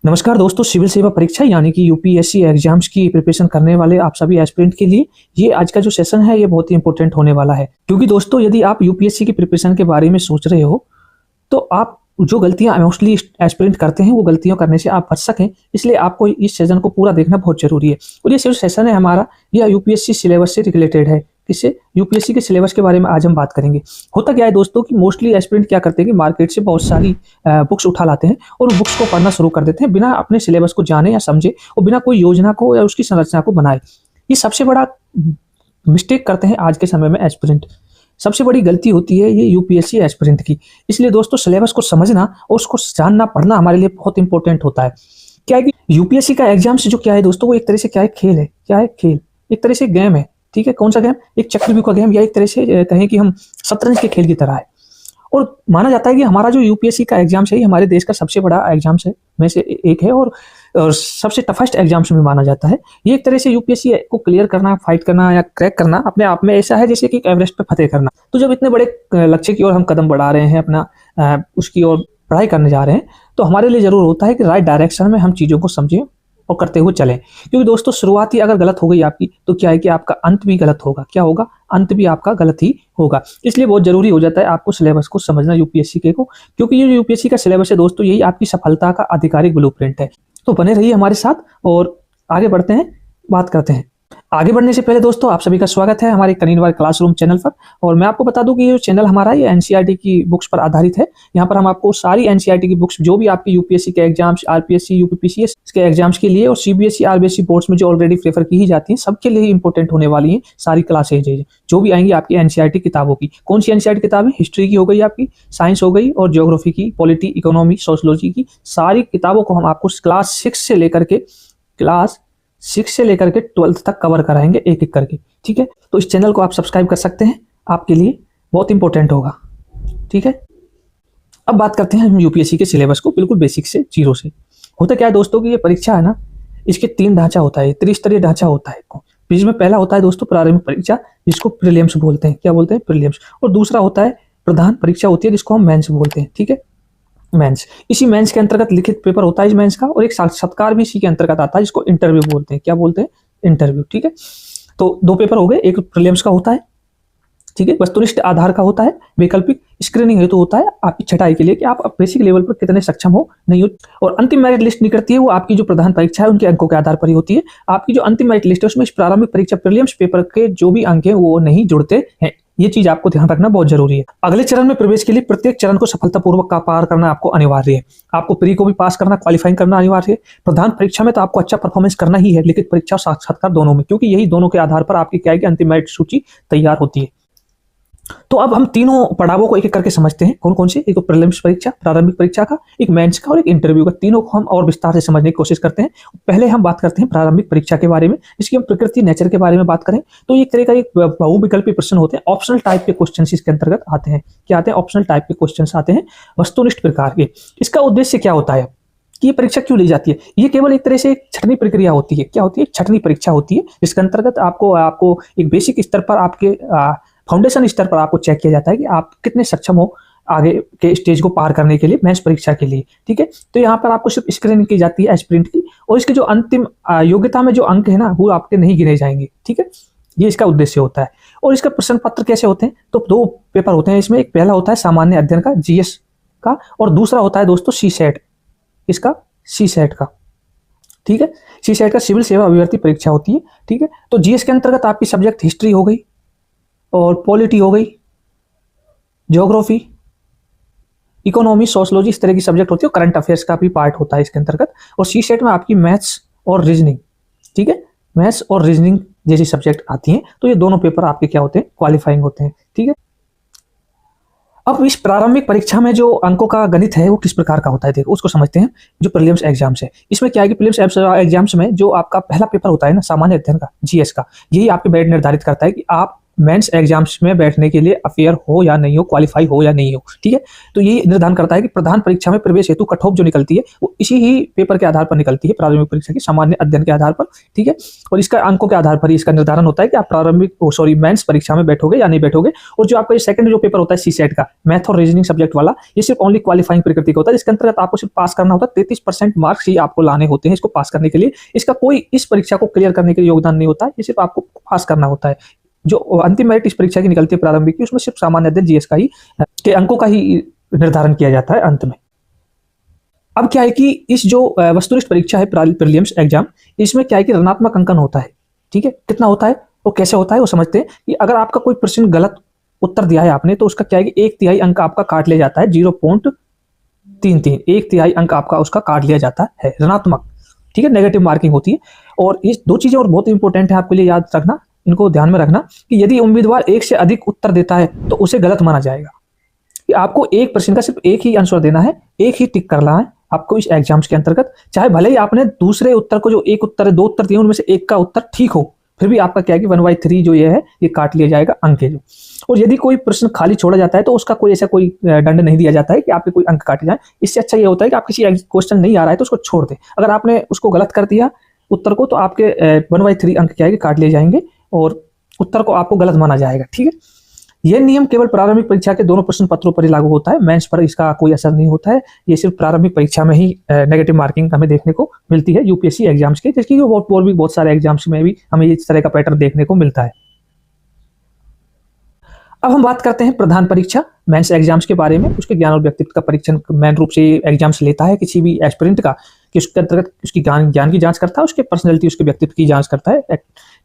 नमस्कार दोस्तों, सिविल सेवा परीक्षा यानी कि यूपीएससी एग्जाम्स की प्रिपरेशन करने वाले आप सभी एस्पिरेंट के लिए ये आज का जो सेशन है ये बहुत ही इंपॉर्टेंट होने वाला है। क्योंकि दोस्तों यदि आप यूपीएससी की प्रिपरेशन के बारे में सोच रहे हो तो आप जो गलतियां मोस्टली एस्पिरेंट करते हैं वो गलतियां करने से आप बच सकें, इसलिए आपको इस सेशन को पूरा देखना बहुत जरूरी है। और ये जो सेशन है हमारा यह यूपीएससी सिलेबस से रिलेटेड है। किससे? यूपीएससी के सिलेबस के बारे में आज हम बात करेंगे। होता क्या है दोस्तों कि मोस्टली एस्पिरेंट क्या करते हैं कि मार्केट से बहुत सारी बुक्स उठा लाते हैं और बुक्स को पढ़ना शुरू कर देते हैं बिना अपने सिलेबस को जाने या समझे और बिना कोई योजना को या उसकी संरचना को बनाए। ये सबसे बड़ा मिस्टेक करते हैं आज के समय में एस्पिरेंट। सबसे बड़ी गलती होती है ये यूपीएससी एस्पिरेंट की। इसलिए दोस्तों सिलेबस को समझना और उसको जानना पढ़ना हमारे लिए बहुत इंपॉर्टेंट होता है। क्या है कि यूपीएससी का एग्जाम से जो क्या है दोस्तों, वो एक तरह से क्या है, खेल है। क्या है? खेल। एक तरह से गेम है। ठीक है, कौन सा गेम? एक चक्रव्यूह का गेम, या एक तरह से कहें कि हम शतरंज के खेल की तरह है। और माना जाता है कि हमारा जो यूपीएससी का एग्जाम है हमारे देश का सबसे बड़ा एग्जाम है में से एक है और सबसे टफेस्ट एग्जाम्स में माना जाता है। ये एक तरह से यूपीएससी को क्लियर करना, फाइट करना या क्रैक करना अपने आप में ऐसा है जैसे कि एवरेस्ट पे फतेह करना। तो जब इतने बड़े लक्ष्य की ओर हम कदम बढ़ा रहे हैं, अपना उसकी ओर पढ़ाई करने जा रहे हैं, तो हमारे लिए जरूर होता है कि राइट डायरेक्शन में हम चीज़ों को समझें और करते हुए चलें। क्योंकि दोस्तों शुरुआत ही अगर गलत हो गई आपकी तो क्या है कि आपका अंत भी गलत होगा। क्या होगा? अंत भी आपका गलत ही होगा। इसलिए बहुत जरूरी हो जाता है आपको सिलेबस को समझना यूपीएससी के को, क्योंकि ये यूपीएससी का सिलेबस है दोस्तों, यही आपकी सफलता का आधिकारिक ब्लूप्रिंट है। तो बने रहिए हमारे साथ और आगे बढ़ते हैं, बात करते हैं। आगे बढ़ने से पहले दोस्तों आप सभी का स्वागत है हमारे कनीनवार क्लासरूम चैनल पर। और मैं आपको बता दूं कि ये चैनल हमारा ये एनसीईआरटी की बुक्स पर आधारित है। यहाँ पर हम आपको सारी एनसीईआरटी की बुक्स जो भी आपकी यूपीएससी के एग्जाम्स, आरपीएससी, यूपीपीसीएस के एग्जाम्स के लिए और सीबीएसई आरबीएसई बोर्ड्स में जो ऑलरेडी प्रेफर की ही जाती हैं, सबके लिए इंपॉर्टेंट होने वाली हैं सारी क्लासेज जो भी आएंगी आपकी एनसीईआरटी किताबों की। कौन सी एनसीईआरटी किताबें? हिस्ट्री की हो गई, आपकी साइंस हो गई, और ज्योग्राफी की, पॉलिटी, इकोनॉमी, सोशलॉजी की सारी किताबों को हम आपको क्लास 6 से लेकर के 12th तक कवर कराएंगे एक एक करके। ठीक है, तो इस चैनल को आप सब्सक्राइब कर सकते हैं, आपके लिए बहुत इंपॉर्टेंट होगा। ठीक है, अब बात करते हैं हम यूपीएससी के सिलेबस को बिल्कुल बेसिक से, जीरो से। होता क्या है दोस्तों कि ये परीक्षा है ना, इसके 3 ढांचा होता है, त्रिस्तरीय ढांचा होता है। बीच में पहला होता है दोस्तों प्रारंभिक परीक्षा, जिसको प्रीलिम्स बोलते हैं। क्या बोलते हैं? प्रीलिम्स। और दूसरा होता है प्रधान परीक्षा होती है, जिसको हम मेंस बोलते हैं। ठीक है, मेंस। इसी मेंस के अंतर्गत लिखित पेपर होता है इस मेंस का, और एक साक्षात्कार भी इसी के अंतर्गत आता है, जिसको इंटरव्यू बोलते हैं। क्या बोलते हैं? इंटरव्यू। ठीक है, तो 2 पेपर हो गए, एक प्रीलिम्स का होता है, ठीक है, वस्तुनिष्ठ आधार का होता है, वैकल्पिक स्क्रीनिंग हेतु होता है आपकी छटाई के लिए कि आप बेसिक लेवल पर कितने सक्षम हो नहीं हो। और अंतिम मेरिट लिस्ट निकलती है वो आपकी जो प्रधान परीक्षा है उनके अंकों के आधार पर ही होती है। आपकी जो अंतिम मेरिट लिस्ट है उसमें इस प्रारंभिक परीक्षा प्रीलिम्स पेपर के जो भी अंक हैं वो नहीं जुड़ते हैं। ये चीज आपको ध्यान रखना बहुत जरूरी है। अगले चरण में प्रवेश के लिए प्रत्येक चरण को सफलतापूर्वक का पार करना आपको अनिवार्य है। आपको प्री को भी पास करना, क्वालिफाइंग करना अनिवार्य है। प्रधान परीक्षा में तो आपको अच्छा परफॉर्मेंस करना ही है, लिखित परीक्षा और साक्षात्कार दोनों में, क्योंकि यही दोनों के आधार पर आपकी क्या है कि अंतिम मेरिट सूची तैयार होती है। तो अब हम तीनों पड़ावों को एक एक करके समझते हैं। कौन कौन से? एक तो प्रीलिम्स परीक्षा, प्रारंभिक परीक्षा का, एक मेंस का और एक इंटरव्यू का। तीनों को हम और विस्तार से समझने की कोशिश करते हैं। पहले हम बात करते हैं प्रारंभिक परीक्षा के बारे में, इसकी हम प्रकृति, नेचर के बारे में बात करें तो एक तरह का एक बहुविकल्पी प्रश्न होते हैं, ऑप्शनल टाइप के क्वेश्चन इसके अंतर्गत आते हैं। क्या आते हैं? ऑप्शनल टाइप के क्वेश्चन आते हैं, वस्तुनिष्ठ प्रकार के। इसका उद्देश्य क्या होता है कि ये परीक्षा क्यों ली जाती है? ये केवल एक तरह से एक छटनी प्रक्रिया होती है। क्या होती है? छटनी परीक्षा होती है, जिसके अंतर्गत आपको एक बेसिक स्तर पर, आपके फाउंडेशन स्तर पर आपको चेक किया जाता है कि आप कितने सक्षम हो आगे के स्टेज को पार करने के लिए, मेंस परीक्षा के लिए। ठीक है, तो यहाँ पर आपको सिर्फ स्क्रीनिंग की जाती है एस्पिरेंट की, और इसके जो अंतिम योग्यता में जो अंक है ना वो आपके नहीं गिने जाएंगे। ठीक है, ये इसका उद्देश्य होता है। और इसका प्रश्न पत्र कैसे होते हैं? तो 2 पेपर होते हैं इसमें। एक पहला होता है सामान्य अध्ययन का, जीएस का, और दूसरा होता है दोस्तों सीसेट, इसका सीसेट का। ठीक है, सीसेट का सिविल सेवा अभ्यर्थी परीक्षा होती है। ठीक है, तो जीएस के अंतर्गत आपकी सब्जेक्ट हिस्ट्री हो गई, और पॉलिटी हो गई, ज्योग्राफी, इकोनॉमी, सोशलॉजी, इस तरह की सब्जेक्ट होती है। करंट अफेयर्स का भी पार्ट होता है इसके अंतर्गत। और सी सेट में आपकी मैथ्स और रीजनिंग, ठीक है, मैथ्स और रीजनिंग जैसी सब्जेक्ट आती हैं। तो ये दोनों पेपर आपके क्या होते हैं? क्वालिफाइंग होते हैं। ठीक है, अब इस प्रारंभिक परीक्षा में जो अंकों का गणित है वो किस प्रकार का होता है, देखो उसको समझते हैं। जो प्रीलिम्स एग्जाम्स है, इसमें क्या है कि प्रीलिम्स एग्जाम्स में जो आपका पहला पेपर होता है ना, सामान्य अध्ययन का, जीएस का, यही आपके मेरिट निर्धारित करता है कि आप मेंस एग्जाम्स में बैठने के लिए अफेयर हो या नहीं हो, क्वालिफाई हो या नहीं हो। ठीक है, तो ये निर्धारण करता है कि प्रधान परीक्षा में प्रवेश हेतु कट ऑफ जो निकलती है वो इसी ही पेपर के आधार पर निकलती है, प्रारंभिक परीक्षा की सामान्य अध्ययन के आधार पर। ठीक है, और इसका अंकों के आधार पर ही इसका निर्धारण होता है कि आप मेंस परीक्षा में बैठोगे या नहीं बैठोगे। और जो आपका ये सेकंड जो पेपर होता है सीसेट का, मैथ और रीजनिंग सब्जेक्ट वाला, ये सिर्फ ओनली क्वालिफाइंग प्रकृति का होता है। इसके अंतर्गत आपको सिर्फ पास करना होता है, 33% मार्क्स ही आपको लाने होते हैं इसको पास करने के लिए। इसका कोई इस परीक्षा को क्लियर करने के लिए योगदान नहीं होता है, ये सिर्फ आपको पास करना होता है। जो अंतिम मेरिट इस परीक्षा की निकलती है प्रारंभिक की, उसमें सिर्फ सामान्य अध्ययन जीएस का ही के अंकों का ही निर्धारण किया जाता है अंत में। अब क्या है कि इस जो वस्तुनिष्ठ परीक्षा है प्रीलिम्स एग्जाम, इसमें क्या है कि ऋणात्मक अंकन होता है। ठीक है, कितना होता है वो कैसे होता है वो समझते हैं कि अगर आपका कोई प्रश्न गलत उत्तर दिया है आपने, तो उसका क्या है कि 1/3 अंक आपका काट लिया जाता है, 0.33, 1/3 अंक आपका उसका काट लिया जाता है ऋणात्मक। ठीक है, नेगेटिव मार्किंग होती है। और ये दो चीजें और बहुत इंपॉर्टेंट है आपके लिए याद रखना, इनको ध्यान में रखना कि यदि उम्मीदवार 1 से अधिक उत्तर देता है तो उसे गलत माना जाएगा। कि आपको एक प्रश्न का सिर्फ एक ही आंसर देना है, एक ही टिक करना है आपको इस एग्जाम्स के अंतर्गत। चाहे भले ही आपने दूसरे उत्तर को, जो एक उत्तर है, 2 उत्तर दिए उनमें से एक का उत्तर ठीक हो, फिर भी आपका क्या है कि 1/3 जो ये है ये काट लिया जाएगा अंक के जो। और यदि कोई प्रश्न खाली छोड़ा जाता है तो उसका कोई ऐसा कोई दंड नहीं दिया जाता है कि आपके कोई अंक काटे जाए। इससे अच्छा ये होता है कि आप किसी क्वेश्चन नहीं आ रहा है तो उसको छोड़ दें। अगर आपने उसको गलत कर दिया उत्तर को, तो आपके 1/3 अंक क्या है कि काट लिए जाएंगे और उत्तर को आपको गलत माना जाएगा। ठीक है, यह नियम केवल प्रारंभिक परीक्षा के दोनों प्रश्न पत्रों पर ही लागू होता है, मेंस पर इसका कोई असर नहीं होता है। ये सिर्फ प्रारंभिक परीक्षा में ही नेगेटिव मार्किंग हमें देखने को मिलती है यूपीएससी एग्जाम्स के, जबकि और भी बहुत सारे एग्जाम्स में भी हमें इस तरह का पैटर्न देखने को मिलता है। अब हम बात करते हैं प्रधान परीक्षा मेंस एग्जाम्स के बारे में। उसके ज्ञान और व्यक्तित्व का परीक्षण मेन रूप से एग्जाम्स लेता है किसी भी एस्पिरेंट का, कि उसके अंतर्गत उसकी ज्ञान की जांच करता है, उसके पर्सनैलिटी, उसके व्यक्तित्व की जांच करता है।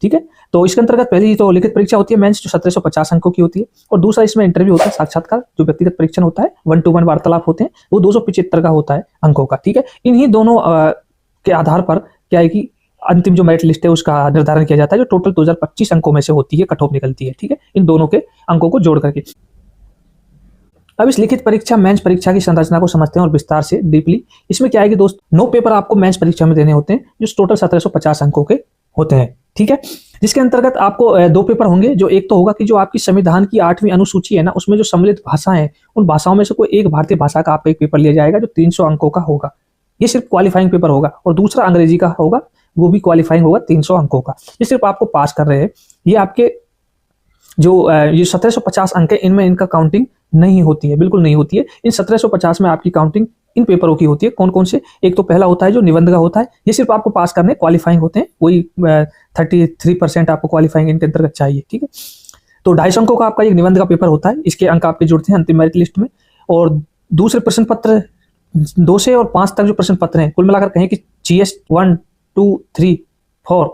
ठीक है, तो इसके अंतर्गत पहली तो लिखित परीक्षा होती है मेंस, जो 1750 अंकों की होती है। और दूसरा इसमें इंटरव्यू होता है, साक्षात्कार, जो व्यक्तिगत परीक्षण होता है, 1-to-1 वार्तालाप होते हैं, वो 275 का होता है अंकों का। ठीक है, इन्हीं दोनों के आधार पर क्या है कि अंतिम जो मेरिट लिस्ट है उसका निर्धारण किया जाता है, जो टोटल 2025 अंकों में से होती है, कट ऑफ निकलती है। ठीक है, इन दोनों के अंकों को जोड़ करके। अब इस लिखित परीक्षा मेंस परीक्षा की संरचना को समझते हैं और विस्तार से डीपली। इसमें क्या है कि दोस्त 9 पेपर आपको मेंस परीक्षा में देने होते हैं, जो टोटल 1750 अंकों के होते हैं। ठीक है, जिसके अंतर्गत आपको 2 पेपर होंगे। जो एक तो होगा कि जो आपकी संविधान की 8वीं अनुसूची है ना, उसमें जो सम्मिलित भाषा है, उन भाषाओं में से कोई एक भारतीय भाषा का आपका एक पेपर लिया जाएगा, जो 300 अंकों का होगा। ये सिर्फ क्वालिफाइंग पेपर होगा। और दूसरा अंग्रेजी का होगा, वो भी क्वालिफाइंग होगा, 300 अंकों का। ये सिर्फ आपको पास कर रहे हैं। ये आपके जो ये 1750 अंक है, इनमें इनका काउंटिंग नहीं होती है, बिल्कुल नहीं होती है। इन 1750 में आपकी काउंटिंग इन पेपरों की होती है। कौन कौन से? एक तो पहला होता है जो निबंध का होता है, ये सिर्फ आपको पास करने क्वालिफाइंग होते हैं, वही 33% आपको क्वालिफाइंग इनके अंतर्गत चाहिए। ठीक है, तो 250 अंकों का आपका एक निबंध का पेपर होता है, इसके अंक आपके जुड़ते हैं अंतिम मेरिट लिस्ट में। और दूसरे प्रश्न पत्र 2 से और 5 तक जो प्रश्न पत्र हैं, कुल मिलाकर कहें कि GS 1, 2, 3, 4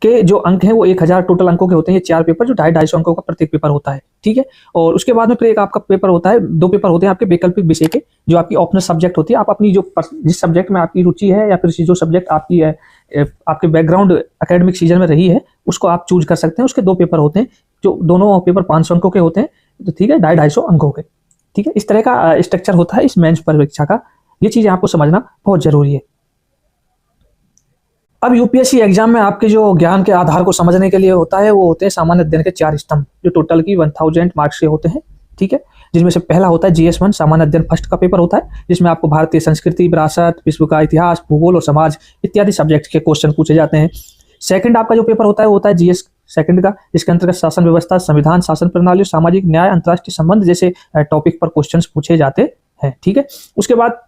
के जो अंक हैं वो 1000 टोटल अंकों के होते हैं। ये 4 पेपर, जो 250 अंकों का प्रत्येक पेपर होता है। ठीक है, और उसके बाद में फिर एक आपका पेपर होता है, 2 पेपर होते हैं आपके वैकल्पिक विषय के, जो आपकी ऑप्शनल सब्जेक्ट होती है। आप अपनी जो जिस सब्जेक्ट में आपकी रुचि है, या फिर जो सब्जेक्ट आपकी है, आपके बैकग्राउंड एकेडमिक सीजन में रही है, उसको आप चूज कर सकते हैं। उसके 2 पेपर होते हैं, जो दोनों पेपर 500 अंकों के होते हैं। तो ठीक है, 250 अंकों के। ठीक है, इस तरह का स्ट्रक्चर होता है इस मेंस परीक्षा का। ये चीजें आपको समझना बहुत जरूरी है। अब यूपीएससी एग्जाम में आपके जो ज्ञान के आधार को समझने के लिए होता है, वो होते हैं सामान्य अध्ययन के 4 स्तंभ, जो टोटल की 1000 मार्क्स के होते हैं। ठीक है, जिसमें से पहला होता है GS 1 सामान्य अध्ययन फर्स्ट का पेपर होता है, जिसमें आपको भारतीय संस्कृति, विरासत, विश्व का इतिहास, भूगोल और समाज इत्यादि सब्जेक्ट के क्वेश्चन पूछे जाते हैं। सेकंड आपका जो पेपर होता है वो होता है GS सेकंड का, जिसके अंतर्गत शासन व्यवस्था, संविधान, शासन प्रणाली, सामाजिक न्याय, अंतर्राष्ट्रीय संबंध जैसे टॉपिक पर क्वेश्चन पूछे जाते हैं। ठीक है, उसके बाद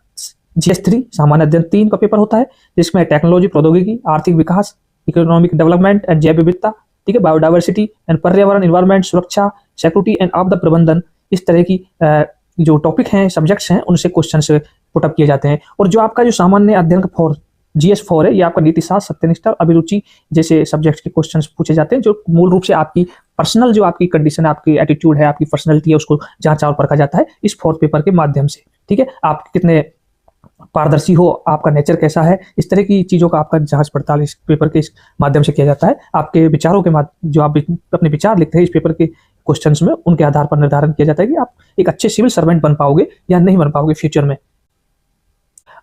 GS 3 सामान्य अध्ययन 3 का पेपर होता है, जिसमें टेक्नोलॉजी, प्रौद्योगिकी, आर्थिक विकास, इकोनॉमिक डेवलपमेंट एंड जैव विविधता, ठीक है, बायोडाइवर्सिटी एंड पर्यावरण, एनवायरमेंट, सुरक्षा, सिक्योरिटी एंड आपदा प्रबंधन, इस तरह की जो टॉपिक हैं, सब्जेक्ट्स हैं, उनसे क्वेश्चन पुटअप किए जाते हैं। और जो आपका जो सामान्य अध्ययन का GS 4 है, ये आपका नीतिशास्त्र, सत्यनिष्ठा, अभिरुचि जैसे सब्जेक्ट्स के क्वेश्चंस पूछे जाते हैं, जो मूल रूप से आपकी पर्सनल जो आपकी कंडीशन है, आपकी एटीट्यूड है, आपकी पर्सनैलिटी है, उसको जांचा और परखा जाता है इस 4th पेपर के माध्यम से। ठीक है, आप कितने पारदर्शी हो, आपका नेचर कैसा है, इस तरह की चीज़ों का आपका जांच पड़ताल इस पेपर के इस माध्यम से किया जाता है। आपके विचारों के जो आप अपने विचार लिखते हैं इस पेपर के क्वेश्चंस में, उनके आधार पर निर्धारण किया जाता है कि आप एक अच्छे सिविल सर्वेंट बन पाओगे या नहीं बन पाओगे फ्यूचर में।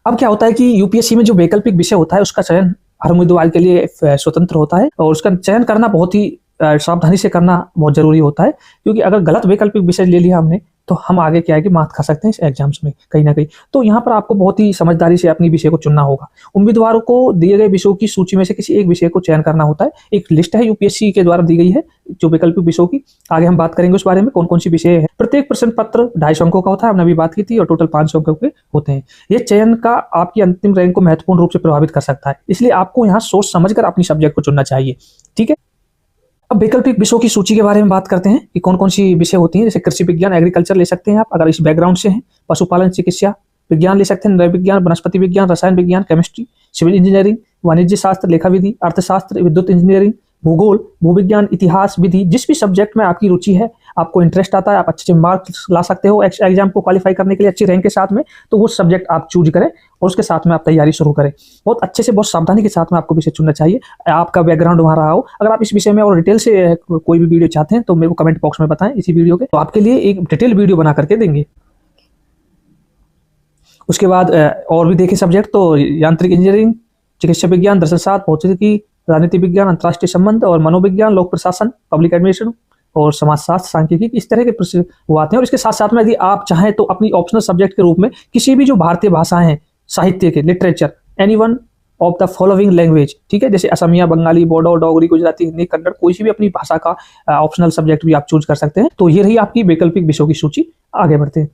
अब क्या होता है कि यूपीएससी में जो वैकल्पिक विषय होता है, उसका चयन हर उम्मीदवार के लिए स्वतंत्र होता है, और उसका चयन करना बहुत ही सावधानी से करना बहुत जरूरी होता है, क्योंकि अगर गलत वैकल्पिक विषय ले लिया हमने तो हम आगे क्या है कि मात खा सकते हैं इस एग्जाम्स में कहीं ना कहीं। तो यहाँ पर आपको बहुत ही समझदारी से अपनी विषय को चुनना होगा। उम्मीदवारों को दिए गए विषयों की सूची में से किसी एक विषय को चयन करना होता है। एक लिस्ट है यूपीएससी के द्वारा दी गई है जो वैकल्पिक विषयों की, आगे हम बात करेंगे उस बारे में कौन कौन सी विषय है। प्रत्येक प्रश्न पत्र 250 अंकों का होता है, हमने अभी बात की थी, और टोटल 500 अंकों के होते हैं। ये चयन का आपकी अंतिम रैंक को महत्वपूर्ण रूप से प्रभावित कर सकता है, इसलिए आपको यहाँ सोच समझकर अपनी सब्जेक्ट को चुनना चाहिए। ठीक है, अब वैकल्पिक विषयों की सूची के बारे में बात करते हैं कि कौन कौन सी विषय होती हैं। जैसे कृषि विज्ञान, एग्रीकल्चर ले सकते हैं आप अगर इस बैकग्राउंड से हैं। पशुपालन चिकित्सा विज्ञान ले सकते हैं, नृ विज्ञान, वनस्पति विज्ञान, रसायन विज्ञान, केमिस्ट्री, सिविल इंजीनियरिंग, वाणिज्य शास्त्र, लेखा विधि, अर्थशास्त्र, विद्युत इंजीनियरिंग, भूगोल, भूविज्ञान, इतिहास, विधि। जिस भी सब्जेक्ट में आपकी रुचि है, आपको इंटरेस्ट आता है, आप अच्छे मार्क्स ला सकते हो एग्जाम को क्वालिफाई करने के लिए अच्छी रैंक के साथ में, तो वो सब्जेक्ट आप चूज करें और उसके साथ में आप तैयारी शुरू करें। बहुत अच्छे से, बहुत सावधानी के साथ में आपको विषय चुनना चाहिए। आपका बैकग्राउंड वहाँ रहा हो। अगर आप इस विषय में और डिटेल से कोई भी वीडियो चाहते हैं तो मेरे को कमेंट बॉक्स में बताएं इसी वीडियो के, तो आपके लिए एक डिटेल वीडियो बना करके देंगे। उसके बाद और भी देखें सब्जेक्ट तो यांत्रिक इंजीनियरिंग, चिकित्सा विज्ञान, दर्शन शास्त्र, भौतिकी, राजनीति विज्ञान, अंतर्राष्ट्रीय संबंध और मनोविज्ञान, लोक प्रशासन, पब्लिक एडमिनिस्ट्रेशन और समाजशास्त्र, सांख्यिकी, इस तरह के प्रश्न वो आते हैं। और इसके साथ साथ में यदि आप चाहें तो अपनी ऑप्शनल सब्जेक्ट के रूप में किसी भी जो भारतीय भाषाएं हैं, साहित्य के, literature, any one of the following language, ठीक है, जैसे असमिया, बंगाली, बोडो, डोगरी, गुजराती, हिंदी, कन्नड़, कोई सी भी अपनी भाषा का ऑप्शनल सब्जेक्ट भी आप चूज कर सकते हैं। तो ये रही आपकी वैकल्पिक विषयों की सूची। आगे बढ़ते हैं।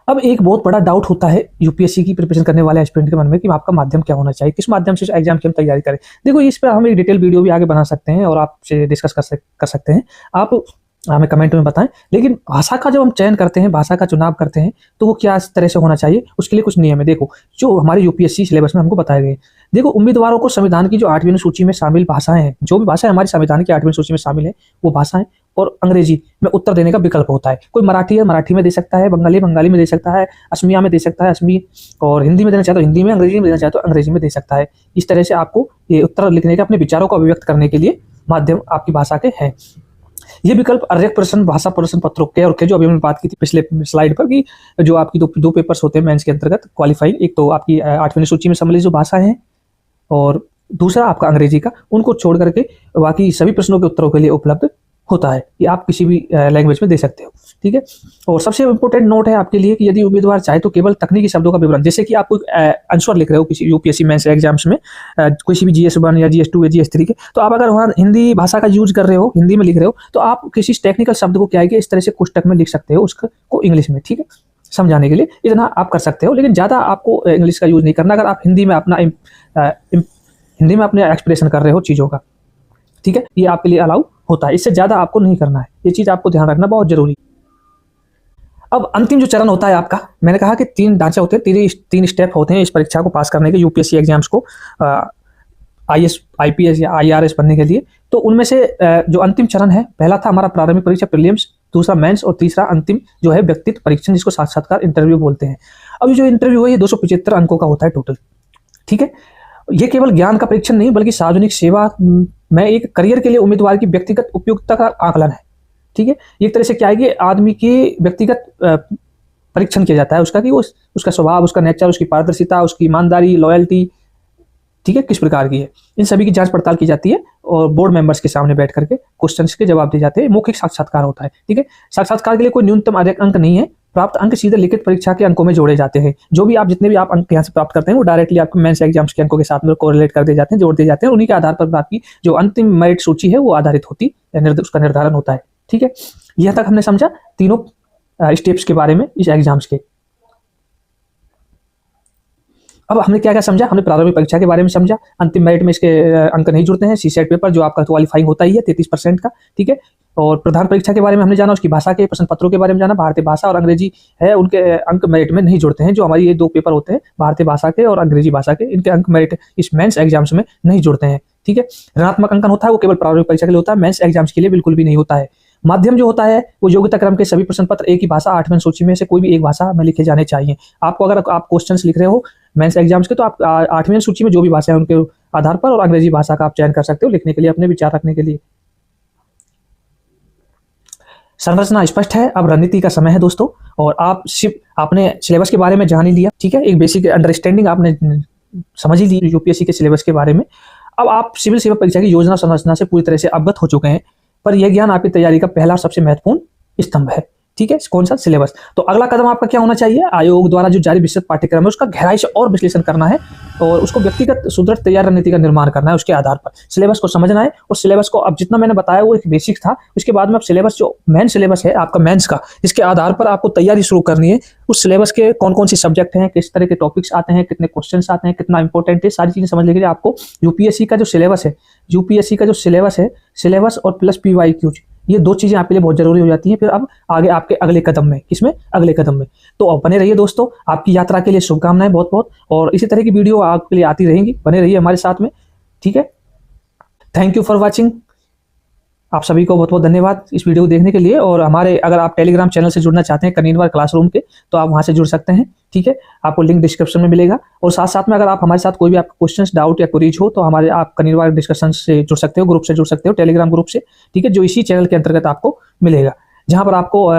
अब एक बहुत बड़ा डाउट होता है यूपीएससी की प्रिपरेशन करने वाले एस्पिरेंट के मन में कि आपका माध्यम क्या होना चाहिए, किस माध्यम से एग्जाम की हम तैयारी करें। देखो, इस पर हम एक डिटेल वीडियो भी आगे बना सकते हैं और आपसे डिस्कस कर सकते हैं। आप हमें कमेंट में बताएं। लेकिन भाषा का जब हम चयन करते हैं, भाषा का चुनाव करते हैं, तो वो क्या तरह से होना चाहिए, उसके लिए कुछ नियम है। देखो, जो हमारे यूपीएससी सिलेबस में हमको बताए गए। देखो, उम्मीदवारों को संविधान की जो 8वीं सूची में शामिल भाषाएं हैं, जो भी भाषाएं हमारी संविधान की 8वीं सूची में शामिल है, वो भाषाएं और अंग्रेजी में उत्तर देने का विकल्प होता है। कोई मराठी है, मराठी में दे सकता है, बंगाली बंगाली में दे सकता है, असमिया में दे सकता है, असमी, और हिंदी में देना चाहे तो हिंदी में, अंग्रेजी में देना चाहे तो अंग्रेजी में दे सकता है। इस तरह से आपको ये उत्तर लिखने के, अपने विचारों को अभिव्यक्त करने के लिए माध्यम आपकी भाषा के हैं। ये विकल्प अर्यक प्रश्न, भाषा प्रश्न पत्रों के और के, जो अभी हमने बात की थी पिछले स्लाइड पर, कि जो आपकी दो पेपर्स होते हैं मेंस के अंतर्गत क्वालिफाइंग, एक तो आपकी 8वीं सूची में सम्मिलित जो भाषाएं हैं और दूसरा आपका अंग्रेजी का, उनको छोड़ करके बाकी सभी प्रश्नों के उत्तरों के लिए उपलब्ध होता है कि आप किसी भी लैंग्वेज में दे सकते हो। ठीक है, और सबसे इंपॉर्टेंट नोट है आपके लिए कि यदि उम्मीदवार चाहे तो केवल तकनीकी शब्दों का विवरण, जैसे कि आप कोई आंसर लिख रहे हो किसी यूपीएससी मेंस एग्जाम्स में, किसी भी GS1 या GS2 या GS3 के, तो आप अगर वहाँ हिंदी भाषा का यूज कर रहे हो, हिंदी में लिख रहे हो, तो आप किसी टेक्निकल शब्द को क्या है कि इस तरह से कोष्टक में लिख सकते हो, उसको इंग्लिश में, ठीक है, समझाने के लिए इतना आप कर सकते हो। लेकिन ज़्यादा आपको इंग्लिश का यूज नहीं करना अगर आप हिंदी में अपने एक्सप्रेशन कर रहे हो चीज़ों का। ठीक है, ये आपके लिए अलाउ होता है, इससे ज़्यादा आपको नहीं करना है। ये चीज़ आपको ध्यान रखना बहुत जरूरी। अब अंतिम जो चरण होता है आपका, मैंने कहा कि 3 ढांचे होते हैं, 3 स्टेप होते हैं इस परीक्षा को पास करने के, यूपीएससी एग्जाम्स को IAS, IPS या IRS बनने के लिए। तो उनमें से जो अंतिम चरण है, पहला था हमारा प्रारंभिक परीक्षा प्रीलिम्स, दूसरा मेंस और तीसरा अंतिम जो है व्यक्तित्व परीक्षण, जिसको साक्षात्कार इंटरव्यू बोलते हैं। अब ये जो इंटरव्यू है ये 275 अंकों का होता है टोटल। ठीक है, ये केवल ज्ञान का परीक्षण नहीं बल्कि सार्वजनिक सेवा में एक करियर के लिए उम्मीदवार की व्यक्तिगत उपयुक्तता का आकलन है। ठीक है, एक तरह से क्या है कि आदमी की व्यक्तिगत परीक्षण किया जाता है उसका, कि वो उसका स्वभाव, उसका नेचर, उसकी पारदर्शिता, उसकी ईमानदारी, लॉयल्टी, ठीक है, किस प्रकार की है, इन सभी की जांच पड़ताल की जाती है और बोर्ड मेंबर्स के सामने बैठ करके क्वेश्चंस के जवाब दिए जाते हैं। मौखिक साक्षात्कार होता है। ठीक है, साक्षात्कार के लिए कोई न्यूनतम अंक नहीं है, प्राप्त अंक सीधे लिखित परीक्षा के अंकों में जोड़े जाते हैं। जो भी आप जितने भी आप अंक यहाँ से प्राप्त करते हैं वो डायरेक्टली आपके मेंस एग्जाम्स के अंकों के साथ में कोरिलेट कर दिए जाते हैं, जोड़ दिए जाते हैं, और उन्हीं के आधार पर आपकी जो अंतिम मेरिट सूची है वो आधारित होती है, उसका निर्धारण होता है। ठीक है, यह तक हमने समझा तीनों स्टेप्स के बारे में इस एग्जाम्स के। अब हमने क्या क्या समझा, हमने प्रारंभिक परीक्षा के बारे में समझा, अंतिम मेरिट में इसके अंक नहीं जुड़ते हैं, सीसेट पेपर जो आपका क्वालिफाइंग होता ही है 33% का। ठीक है, और प्रधान परीक्षा के बारे में हमने जाना, उसकी भाषा के प्रश्न पत्रों के बारे में जाना, भारतीय भाषा और अंग्रेजी है, उनके अंक मेरिट में नहीं जुड़ते हैं। जो हमारी ये 2 पेपर होते हैं भारतीय भाषा के और अंग्रेजी भाषा के, इनके अंक मेरिट इस मेंस एग्जाम्स में नहीं जुड़ते हैं। ठीक है, ऋणात्मक अंकन होता है वो केवल प्रारंभिक परीक्षा के लिए होता है, मेंस एग्जाम्स के लिए बिल्कुल भी नहीं होता है। माध्यम जो होता है वो योग्यता क्रम के सभी प्रश्न पत्र एक ही भाषा 8वीं सूची में से कोई भी एक भाषा में लिखे जाने चाहिए। आपको अगर आप क्वेश्चंस लिख रहे हो मेंस एग्जाम्स के, तो आप 8वीं सूची में जो भी भाषा है उनके आधार पर और अंग्रेजी भाषा का आप चयन कर सकते हो लिखने के लिए, अपने विचार रखने के लिए। संरचना स्पष्ट है। अब रणनीति का समय है दोस्तों, और आप सिर्फ आपने सिलेबस के बारे में जान ही लिया। ठीक है, एक बेसिक अंडरस्टैंडिंग आपने समझ ही ली यूपीएससी के सिलेबस के बारे में। अब आप सिविल सेवा परीक्षा की योजना संरचना से पूरी तरह से अवगत हो चुके हैं, पर यह ज्ञान आपकी तैयारी का पहला और सबसे महत्वपूर्ण स्तंभ है। ठीक है, कौन सा? सिलेबस। तो अगला कदम आपका क्या होना चाहिए? आयोग द्वारा जो जारी विस्तृत पाठ्यक्रम है उसका गहराई से और विश्लेषण करना है और उसको व्यक्तिगत सुदृढ़ तैयार रणनीति का निर्माण करना है। उसके आधार पर सिलेबस को समझना है और सिलेबस को, अब जितना मैंने बताया वो एक बेसिक था, उसके बाद में अब सिलेबस जो मेन सिलेबस है आपका मेंस का, इसके आधार पर आपको तैयारी शुरू करनी है। उस सिलेबस के कौन कौन सी सब्जेक्ट हैं, किस तरह के टॉपिक्स आते हैं, कितने क्वेश्चंस आते हैं, कितना इंपॉर्टेंट है, सारी चीजें समझने के लिए आपको यूपीएससी का जो सिलेबस है, यूपीएससी का जो सिलेबस है, सिलेबस और प्लस PYQ, ये दो चीजें आपके लिए बहुत जरूरी हो जाती हैं। फिर अब आगे आपके अगले कदम में, किसमें? अगले कदम में। तो अब बने रहिए दोस्तों, आपकी यात्रा के लिए शुभकामनाएं बहुत बहुत, और इसी तरह की वीडियो आपके लिए आती रहेंगी, बने रहिए हमारे साथ में। ठीक है, थैंक यू फॉर वॉचिंग। आप सभी को बहुत बहुत धन्यवाद इस वीडियो को देखने के लिए। और हमारे, अगर आप टेलीग्राम चैनल से जुड़ना चाहते हैं कन्वीनर क्लासरूम के, तो आप वहां से जुड़ सकते हैं। ठीक है, आपको लिंक डिस्क्रिप्शन में मिलेगा। और साथ साथ में अगर आप हमारे साथ कोई भी आपका क्वेश्चंस, डाउट या क्वेरीज हो, तो हमारे आप कन्वीनर डिस्कशन से जुड़ सकते हो, ग्रुप से जुड़ सकते हो, टेलीग्राम ग्रुप से। ठीक है, जो इसी चैनल के अंतर्गत आपको मिलेगा, जहां पर आपको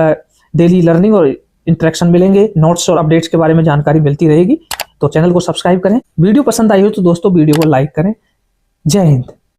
डेली लर्निंग और इंटरेक्शन मिलेंगे, नोट्स और अपडेट्स के बारे में जानकारी मिलती रहेगी। तो चैनल को सब्सक्राइब करें। वीडियो पसंद आई हो तो दोस्तों वीडियो को लाइक करें। जय हिंद।